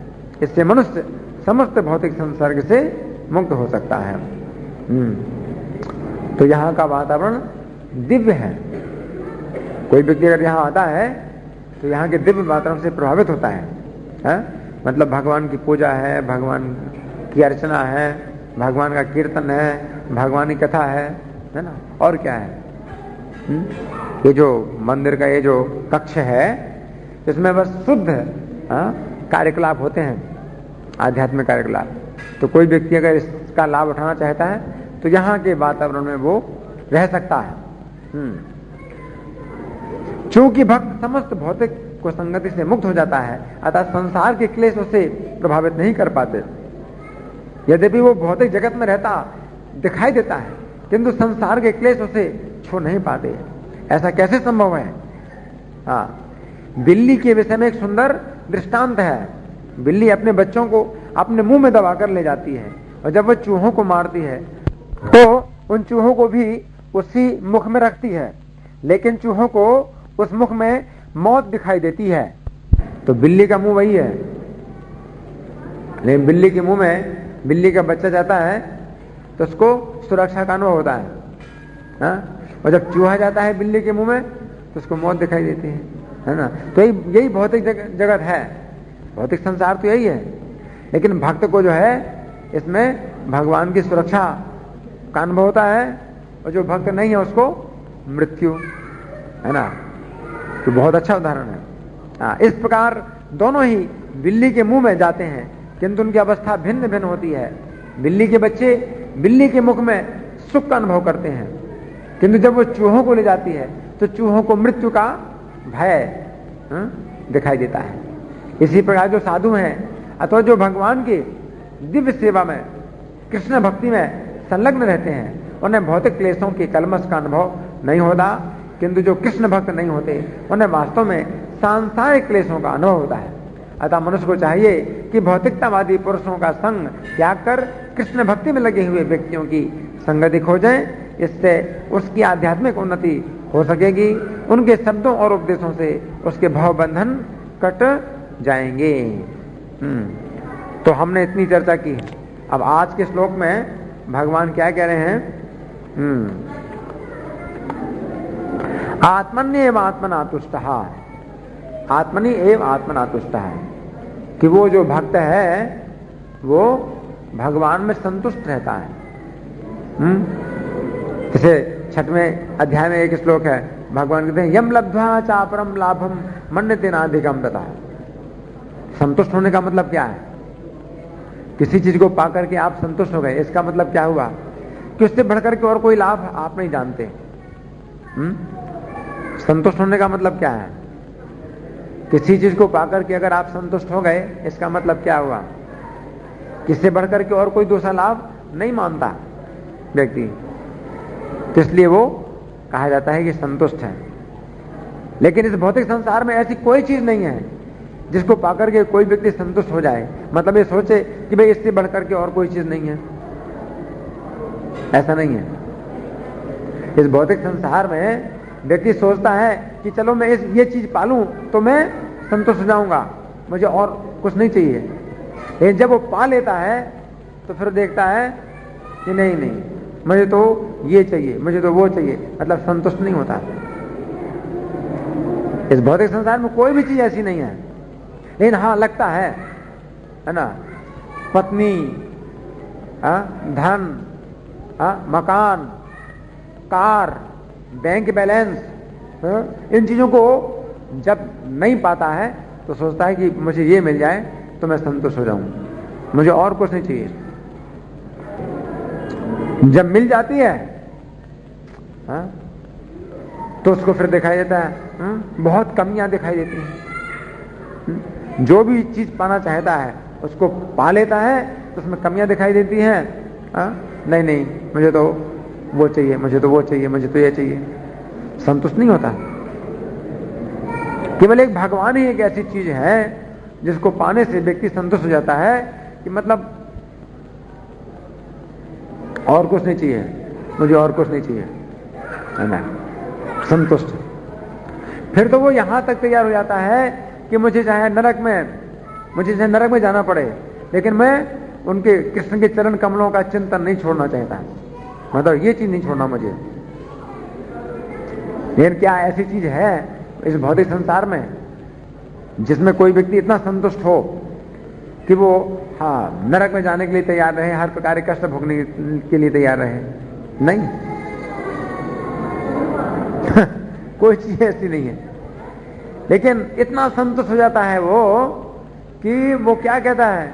इससे मनुष्य समस्त भौतिक संसर्ग से मुक्त हो सकता है। तो यहाँ का वातावरण दिव्य है। कोई व्यक्ति अगर यहाँ आता है तो यहाँ के दिव्य वातावरण से प्रभावित होता है। मतलब भगवान की पूजा है, भगवान की अर्चना है, भगवान का कीर्तन है, भगवान की कथा है ना, और क्या है। ये जो मंदिर का ये जो कक्ष है, इसमें बस शुद्ध कार्यकलाप होते हैं, आध्यात्मिक कार्यकलाप। तो कोई व्यक्ति अगर इसका लाभ उठाना चाहता है तो यहाँ के वातावरण में वो रह सकता है। चूंकि भक्त समस्त भौतिक को संगति से मुक्त हो जाता है, अतः संसार के क्लेश उसे प्रभावित नहीं कर पाते। यद्यपि वो भौतिक जगत में रहता दिखाई देता है, किंतु संसार के क्लेश उसे छू नहीं पाते। ऐसा कैसे संभव है? बिल्ली के विषय में एक सुंदर दृष्टांत है। बिल्ली अपने बच्चों को अपने मुंह में दबाकर ले जाती है, और जब वह चूहों को मारती है तो उन चूहों को भी उसी मुख में रखती है, लेकिन चूहों को उस मुख में मौत दिखाई देती है। तो बिल्ली का मुंह वही है, लेकिन बिल्ली के मुंह में बिल्ली का बच्चा जाता है तो उसको सुरक्षा का अनुभव होता है। और जब चूहा जाता है बिल्ली के मुंह में तो उसको मौत दिखाई देती है ना। तो यही भौतिक जगत है, भौतिक संसार तो यही है। लेकिन भक्त को जो है इसमें भगवान की सुरक्षा का अनुभव होता है, और जो भक्त नहीं है उसको मृत्यु, है ना। तो बहुत अच्छा उदाहरण है। इस प्रकार दोनों ही बिल्ली के मुंह में जाते हैं, किंतु उनकी अवस्था भिन्न भिन्न होती है। बिल्ली के बच्चे बिल्ली के मुख में सुख का अनुभव करते हैं, किंतु जब वो चूहों को ले जाती है तो चूहों को मृत्यु का भय दिखाई देता है। इसी प्रकार जो साधु हैं अथवा जो भगवान की दिव्य सेवा में, कृष्ण भक्ति में संलग्न रहते हैं, उन्हें भौतिक क्लेशों की कलमश का अनुभव नहीं होता, किंतु जो कृष्ण भक्त नहीं होते उन्हें वास्तव में सांसारिक क्लेशों का अनुभव होता है। अतः मनुष्य को चाहिए कि भौतिकतावादी पुरुषों का संग त्याग कर कृष्ण भक्ति में लगे हुए व्यक्तियों की संगति खोजें। इससे उसकी आध्यात्मिक उन्नति हो सकेगी, उनके शब्दों और उपदेशों से उसके भाव बंधन कट जाएंगे। तो हमने इतनी चर्चा की। अब आज के श्लोक में भगवान क्या कह रहे हैं? आत्मन्येव आत्मना तुष्टः, आत्मनि एव आत्मना तुष्टः, कि वो जो भक्त है वो भगवान में संतुष्ट रहता है। जैसे 6वें अध्याय में एक श्लोक है, भगवान कहते हैं यम लब्ध्वा चापरम लाभम मन्यते नाधिकम तथा। संतुष्ट होने का मतलब क्या है? किसी चीज को पाकर के आप संतुष्ट हो गए, इसका मतलब क्या हुआ कि उससे बढ़कर के और कोई लाभ आप नहीं जानते। संतुष्ट होने का मतलब क्या है? किसी चीज को पाकर के अगर आप संतुष्ट हो गए, इसका मतलब क्या हुआ? किससे बढ़कर के और कोई दूसरा लाभ नहीं मानता व्यक्ति, तो इसलिए वो कहा जाता है कि संतुष्ट है। लेकिन इस भौतिक संसार में ऐसी कोई चीज नहीं है जिसको पाकर के कोई व्यक्ति संतुष्ट हो जाए, मतलब ये सोचे कि भाई इससे बढ़कर के और कोई चीज नहीं है, ऐसा नहीं है। इस भौतिक संसार में व्यक्ति सोचता है कि चलो मैं ये चीज पालूं तो मैं संतुष्ट हो जाऊंगा, मुझे और कुछ नहीं चाहिए। लेकिन जब वो पा लेता है तो फिर देखता है कि नहीं नहीं, मुझे तो ये चाहिए, मुझे तो वो चाहिए, मतलब संतुष्ट नहीं होता। इस भौतिक संसार में कोई भी चीज ऐसी नहीं है। लेकिन हाँ लगता है ना, पत्नी, धन, मकान, कार, बैंक बैलेंस, इन चीजों को जब नहीं पाता है तो सोचता है कि मुझे ये मिल जाए तो मैं संतुष्ट हो जाऊं, मुझे और कुछ नहीं चाहिए। जब मिल जाती है तो उसको फिर दिखाई देता है बहुत कमियां दिखाई देती हैं। जो भी चीज पाना चाहता है उसको पा लेता है तो उसमें कमियां दिखाई देती हैं। नहीं नहीं, मुझे तो वो चाहिए, मुझे तो वो चाहिए, मुझे तो ये चाहिए, संतुष्ट नहीं होता। केवल एक भगवान ही एक ऐसी चीज है जिसको पाने से व्यक्ति संतुष्ट हो जाता है कि मतलब और कुछ नहीं चाहिए, मुझे और कुछ नहीं चाहिए, है ना, संतुष्ट। फिर तो वो यहां तक तैयार हो जाता है कि मुझे चाहे नरक में जाना पड़े, लेकिन मैं उनके कृष्ण के चरण कमलों का चिंतन नहीं छोड़ना चाहता, मतलब ये चीज नहीं छोड़ना मुझे। लेकिन क्या ऐसी चीज है इस भौतिक संसार में जिसमें कोई व्यक्ति इतना संतुष्ट हो कि वो नरक में जाने के लिए तैयार रहे, हर प्रकार के कष्ट भोगने के लिए तैयार रहे? नहीं। कोई चीज ऐसी नहीं है। लेकिन इतना संतुष्ट हो जाता है वो कि वो क्या कहता है,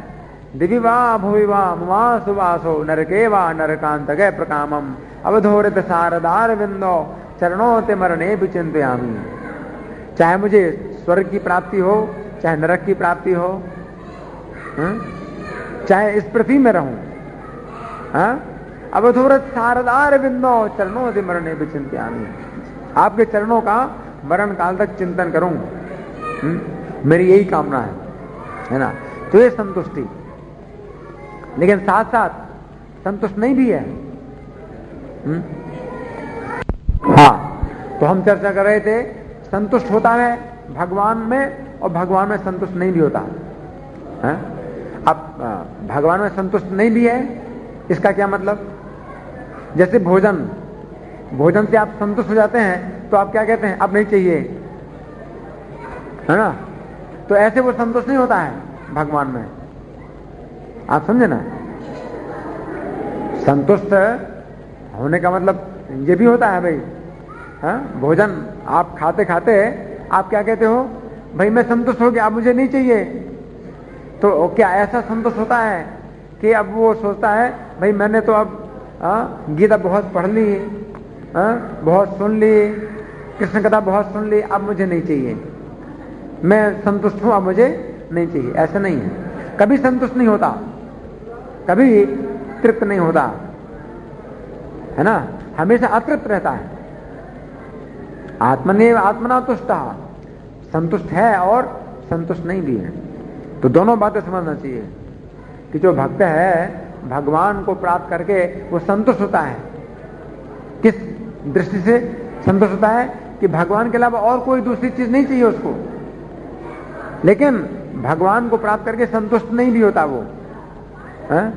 दिवि वा भुवि वा ममा सुवासो नरके वा नरकांतगे प्रकामम अवधोरित सारदार विंदो चरणों ते मरणे भी चिंतयामी। चाहे मुझे स्वर्ग की प्राप्ति हो, चाहे नरक की प्राप्ति हो, चाहे इस पृथ्वी में रहूं, अवधूरत सारदार बिंदो चरणों से मरने भी चिंतयामी। आपके चरणों का मरण काल तक चिंतन करूं, मेरी यही कामना है ना। तो ये संतुष्टि। लेकिन साथ साथ संतुष्ट नहीं भी है। तो हम चर्चा कर रहे थे, संतुष्ट होता है भगवान में और भगवान में संतुष्ट नहीं भी होता है। अब भगवान में संतुष्ट नहीं भी है, इसका क्या मतलब? जैसे भोजन से आप संतुष्ट हो जाते हैं तो आप क्या कहते हैं, अब नहीं चाहिए, है ना। तो ऐसे वो संतुष्ट नहीं होता है भगवान में, आप समझे ना। संतुष्ट होने का मतलब ये भी होता है भाई। हाँ, भोजन आप खाते खाते आप क्या कहते हो, भाई मैं संतुष्ट हो गया, अब मुझे नहीं चाहिए। तो क्या ऐसा संतुष्ट होता है कि अब वो सोचता है भाई मैंने तो अब गीता बहुत पढ़ ली, बहुत सुन ली, कृष्ण कथा बहुत सुन ली, अब मुझे नहीं चाहिए, मैं संतुष्ट हूं, अब मुझे नहीं चाहिए। ऐसा नहीं है, कभी संतुष्ट नहीं होता, कभी तृप्त नहीं होता, है ना, हमेशा अतृप्त रहता है। आत्मने आत्मना तुष्ट, संतुष्ट है और संतुष्ट नहीं भी है। तो दोनों बातें समझना चाहिए कि जो भक्त है भगवान को प्राप्त करके वो संतुष्ट होता है। किस दृष्टि से संतुष्ट होता है कि भगवान के अलावा और कोई दूसरी चीज नहीं चाहिए उसको। लेकिन भगवान को प्राप्त करके संतुष्ट नहीं भी होता वो, है?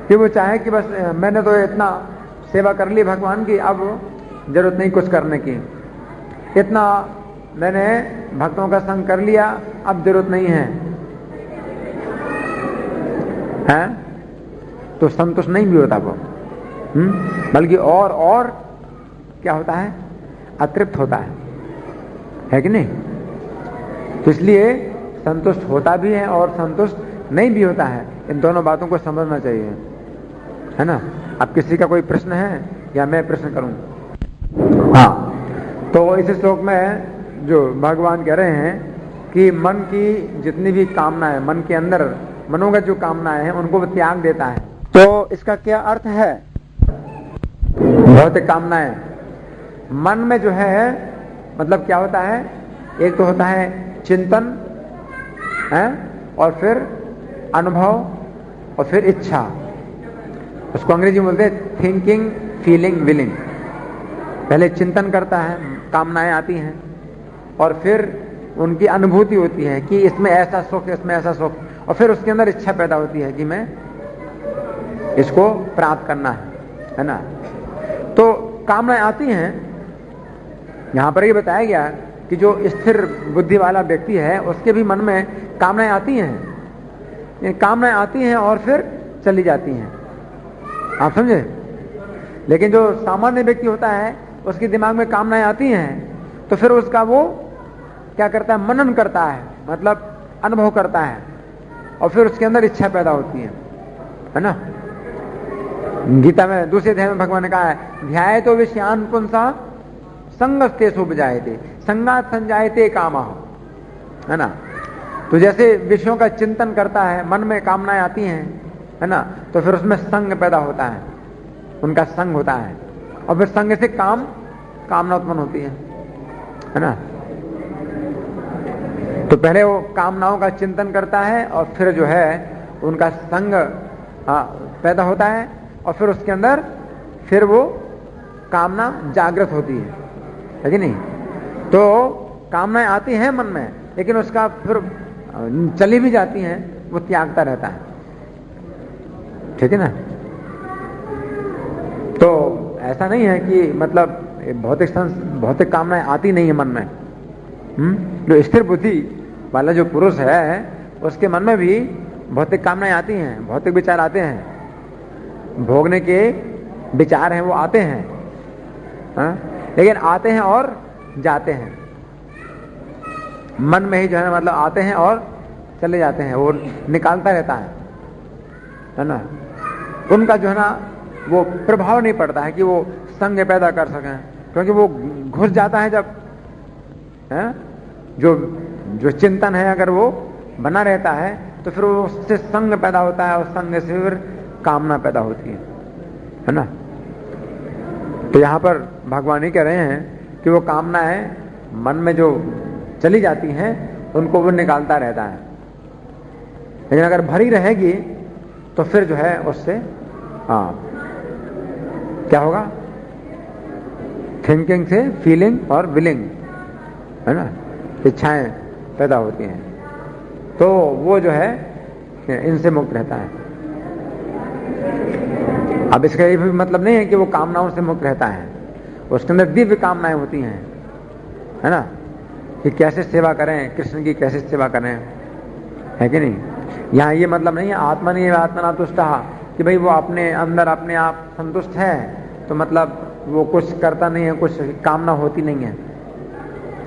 कि वो चाहे कि बस मैंने तो इतना सेवा कर ली भगवान की, अब जरूरत नहीं कुछ करने की, इतना मैंने भक्तों का संग कर लिया, अब जरूरत नहीं है, हैं? तो संतुष्ट नहीं भी होता वो, बल्कि और क्या होता है, अतृप्त होता है कि नहीं। तो इसलिए संतुष्ट होता भी है और संतुष्ट नहीं भी होता है। इन दोनों बातों को समझना चाहिए, है ना। अब किसी का कोई प्रश्न है या मैं प्रश्न करूं? हाँ, तो इस श्लोक में जो भगवान कह रहे हैं कि मन की जितनी भी कामनाएं, मन के अंदर मनोगत जो कामनाएं हैं उनको वो त्याग देता है। तो इसका क्या अर्थ है? भौतिक कामनाएं मन में जो है, मतलब क्या होता है, एक तो होता है चिंतन है, और फिर अनुभव, और फिर इच्छा। उसको अंग्रेजी में बोलते हैं थिंकिंग, फीलिंग, विलिंग। पहले चिंतन करता है, कामनाएं आती हैं, और फिर उनकी अनुभूति होती है कि इसमें ऐसा सुख, इसमें ऐसा सुख, और फिर उसके अंदर इच्छा पैदा होती है कि मैं इसको प्राप्त करना है ना। तो कामनाएं आती हैं। यहां पर ये बताया गया कि जो स्थिर बुद्धि वाला व्यक्ति है उसके भी मन में कामनाएं आती हैं। कामनाएं आती हैं और फिर चली जाती हैं, आप समझे। लेकिन जो सामान्य व्यक्ति होता है उसके दिमाग में कामनाएं आती हैं तो फिर उसका वो क्या करता है, मनन करता है, मतलब अनुभव करता है, और फिर उसके अंदर इच्छा पैदा होती है ना। गीता में दूसरे अध्याय में भगवान ने कहा है ध्याये तो विषयान पुंसा संगस्तेषु उपजायते संगात संजायते कामः, है ना। तो जैसे विषयों का चिंतन करता है, मन में कामनाएं आती हैं, है ना, तो फिर उसमें संग पैदा होता है, उनका संग होता है, और फिर संग से कामना उत्पन्न होती है ना। तो पहले वो कामनाओं का चिंतन करता है और फिर जो है उनका संग पैदा होता है, और फिर उसके अंदर फिर वो कामना जागृत होती है कि नहीं। तो कामनाएं आती हैं मन में, लेकिन उसका फिर चली भी जाती हैं, वो त्यागता रहता है, ठीक है ना। तो ऐसा नहीं है कि मतलब भौतिक कामनाएं आती नहीं है मन में। जो स्थिर बुद्धि वाला जो पुरुष है उसके मन में भी भौतिक कामनाएं आती हैं, भौतिक विचार आते हैं, भोगने के विचार हैं वो आते हैं, लेकिन आते हैं और जाते हैं, मन में ही जो है मतलब आते हैं और चले जाते हैं, वो निकालता रहता है ना। उनका जो है ना वो प्रभाव नहीं पड़ता है कि वो संग पैदा कर सकें, क्योंकि वो घुस जाता है जब जो चिंतन है अगर वो बना रहता है तो फिर उससे संग पैदा होता है, और संग से फिर कामना पैदा होती है ना। तो यहां पर भगवान ही कह रहे हैं कि वो कामनाएं मन में जो चली जाती हैं उनको वो निकालता रहता है, लेकिन अगर भरी रहेगी तो फिर जो है उससे क्या होगा, थिंकिंग से फीलिंग और विलिंग, है ना, इच्छाएं पैदा होती हैं, तो वो जो है इनसे मुक्त रहता है। अब इसका ये भी मतलब नहीं है कि वो कामनाओं से मुक्त रहता है, उसके अंदर दिव्य कामनाएं होती हैं, है ना, कि कैसे सेवा करें, कृष्ण की कैसे सेवा करें, है कि नहीं। यहाँ ये मतलब नहीं है आत्मा नहीं आत्मना तुष्ट, कि भाई वो अपने अंदर अपने आप संतुष्ट है तो मतलब वो कुछ करता नहीं है, कुछ कामना होती नहीं है,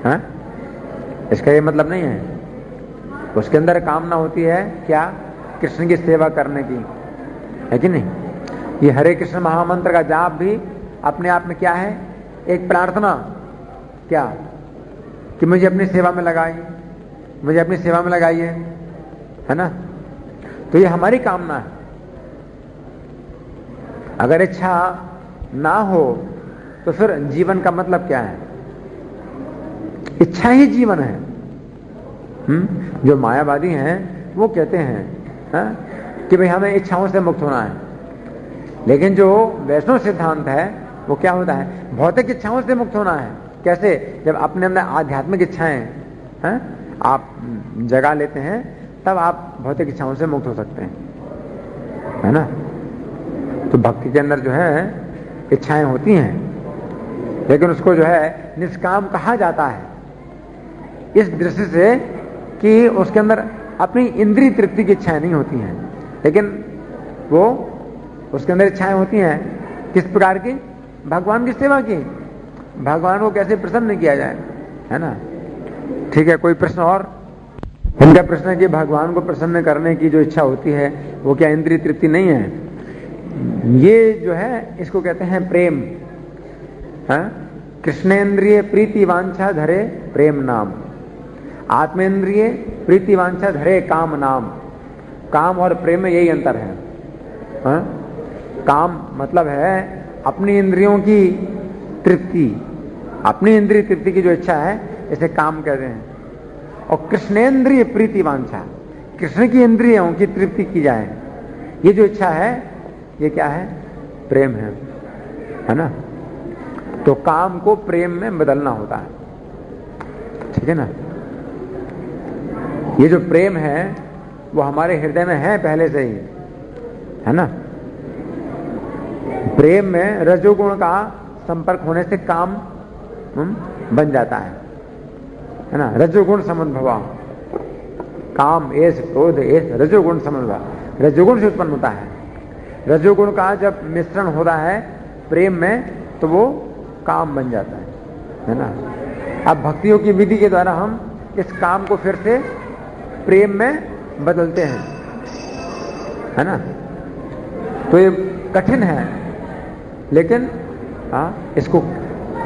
हाँ? इसका ये मतलब नहीं है। उसके अंदर कामना होती है क्या? कृष्ण की सेवा करने की, है कि नहीं? ये हरे कृष्ण महामंत्र का जाप भी अपने आप में क्या है? एक प्रार्थना, क्या कि मुझे अपनी सेवा में लगाइए, मुझे अपनी सेवा में लगाइए, है ना? तो ये हमारी कामना है। अगर इच्छा ना हो तो फिर जीवन का मतलब क्या है? इच्छा ही जीवन है। जो मायावादी हैं वो कहते हैं, हाँ, कि भाई हमें इच्छाओं से मुक्त होना है, लेकिन जो वैष्णव सिद्धांत है वो क्या होता है? भौतिक इच्छाओं से मुक्त होना है। कैसे? जब अपने अंदर आध्यात्मिक इच्छाएं, हाँ, आप जगा लेते हैं, तब आप भौतिक इच्छाओं से मुक्त हो सकते हैं, है ना? तो भक्ति के अंदर जो है इच्छाएं होती हैं, लेकिन उसको जो है निष्काम कहा जाता है इस दृष्टि से कि उसके अंदर अपनी इंद्रिय तृप्ति की इच्छाएं नहीं होती हैं, लेकिन वो उसके अंदर इच्छाएं होती हैं किस प्रकार की? भगवान की सेवा की, भगवान को कैसे प्रसन्न किया जाए, है ना? ठीक है, कोई प्रश्न और? इनका प्रश्न है कि भगवान को प्रसन्न करने की जो इच्छा होती है वो क्या इंद्रिय तृप्ति नहीं है? ये जो है इसको कहते हैं प्रेम, हाँ? कृष्णेन्द्रिय प्रीति वांछा धरे प्रेम नाम, आत्मेन्द्रिय प्रीति वांछा धरे काम नाम। काम और प्रेम में यही अंतर है, हाँ? काम मतलब है अपनी इंद्रियों की तृप्ति, अपनी इंद्रिय तृप्ति की जो इच्छा है इसे काम कहते हैं। और कृष्णेन्द्रिय प्रीति वांछा, कृष्ण की इंद्रियों की तृप्ति की जाए, ये जो इच्छा है ये क्या है? प्रेम है ना? तो काम को प्रेम में बदलना होता है, ठीक है ना? ये जो प्रेम है वो हमारे हृदय में है पहले से ही, है ना? प्रेम में रजोगुण का संपर्क होने से काम बन जाता है ना? रजोगुण समन्भवा, काम एस क्रोध एस रजोगुण समन्भवा, रजोगुण से उत्पन्न होता है। रजोगुण का जब मिश्रण होता है प्रेम में तो वो काम बन जाता है ना? अब भक्तियों की विधि के द्वारा हम इस काम को फिर से प्रेम में बदलते हैं, है ना? तो ये कठिन है, लेकिन हाँ, इसको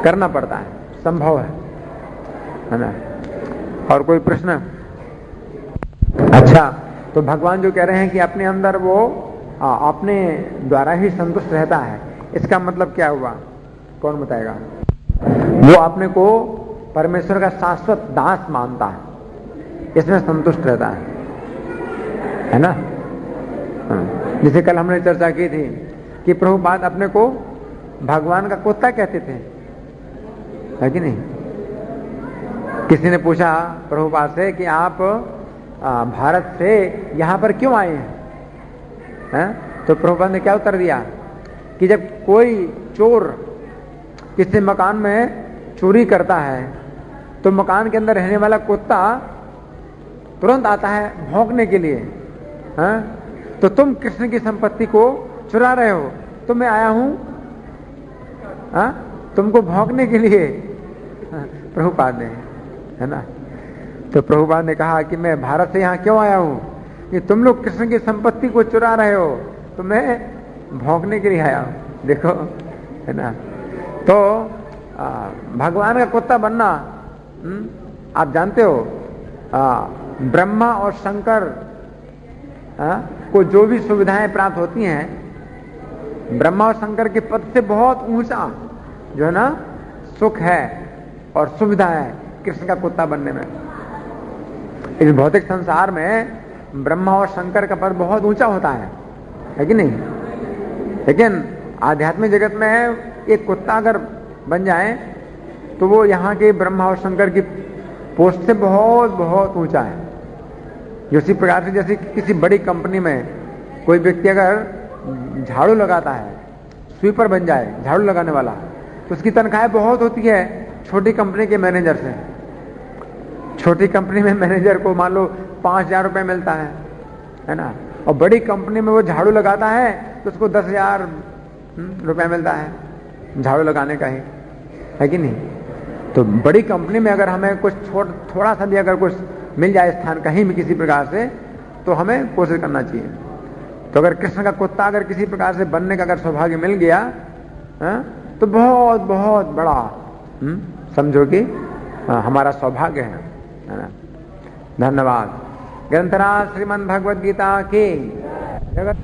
करना पड़ता है, संभव है ना? और कोई प्रश्न? अच्छा, तो भगवान जो कह रहे हैं कि अपने अंदर वो अपने द्वारा ही संतुष्ट रहता है, इसका मतलब क्या हुआ? कौन बताएगा? वो अपने को परमेश्वर का शाश्वत दास मानता है, इसमें संतुष्ट रहता है ना? जैसे कल हमने चर्चा की थी कि प्रभुपाद अपने को भगवान का कुत्ता कहते थे, है कि नहीं? किसी ने पूछा प्रभुपाद से कि आप भारत से यहां पर क्यों आए हैं? तो प्रभुपाद ने क्या उत्तर दिया कि जब कोई चोर किसी मकान में चोरी करता है तो मकान के अंदर रहने वाला कुत्ता तुरंत आता है भौंकने के लिए, हाँ? तो तुम कृष्ण की संपत्ति को चुरा रहे हो, तो मैं आया हूं, हाँ, तुमको भौंकने के लिए, हाँ, प्रभुपाद ने, है ना? तो प्रभुपाद ने कहा कि मैं भारत से यहां क्यों आया हूं कि तुम लोग कृष्ण की संपत्ति को चुरा रहे हो, तो मैं भौंकने के लिए आया हूं। देखो, है ना? तो भगवान का कुत्ता बनना, आप जानते हो, ब्रह्मा और शंकर को जो भी सुविधाएं प्राप्त होती हैं, ब्रह्मा और शंकर के पद से बहुत ऊंचा जो है ना सुख है और सुविधा है कृष्ण का कुत्ता बनने में। इस भौतिक संसार में ब्रह्मा और शंकर का पद बहुत ऊंचा होता है कि नहीं? लेकिन आध्यात्मिक जगत में एक कुत्ता अगर बन जाए तो वो यहाँ के ब्रह्मा और शंकर की पोस्ट से बहुत बहुत ऊंचा है। उसी प्रकार से जैसे किसी बड़ी कंपनी में कोई व्यक्ति अगर झाड़ू लगाता है, स्वीपर बन जाए, झाड़ू लगाने वाला, तो उसकी तनख्वाह बहुत होती है छोटी कंपनी के मैनेजर से। छोटी कंपनी में मैनेजर को मान लो 5,000 रुपए मिलता है ना? और बड़ी कंपनी में वो झाड़ू लगाता है तो उसको 10,000 रुपए मिलता है झाड़ू लगाने का ही, है कि नहीं? तो बड़ी कंपनी में अगर हमें कुछ थोड़ा सा भी अगर कुछ मिल जाए स्थान कहीं भी किसी प्रकार से, तो हमें कोशिश करना चाहिए। तो अगर कृष्ण का कुत्ता अगर किसी प्रकार से बनने का अगर सौभाग्य मिल गया, तो बहुत बहुत बड़ा समझो कि हमारा सौभाग्य है ना। धन्यवाद। ग्रंथराज श्रीमद् भगवद गीता की जगत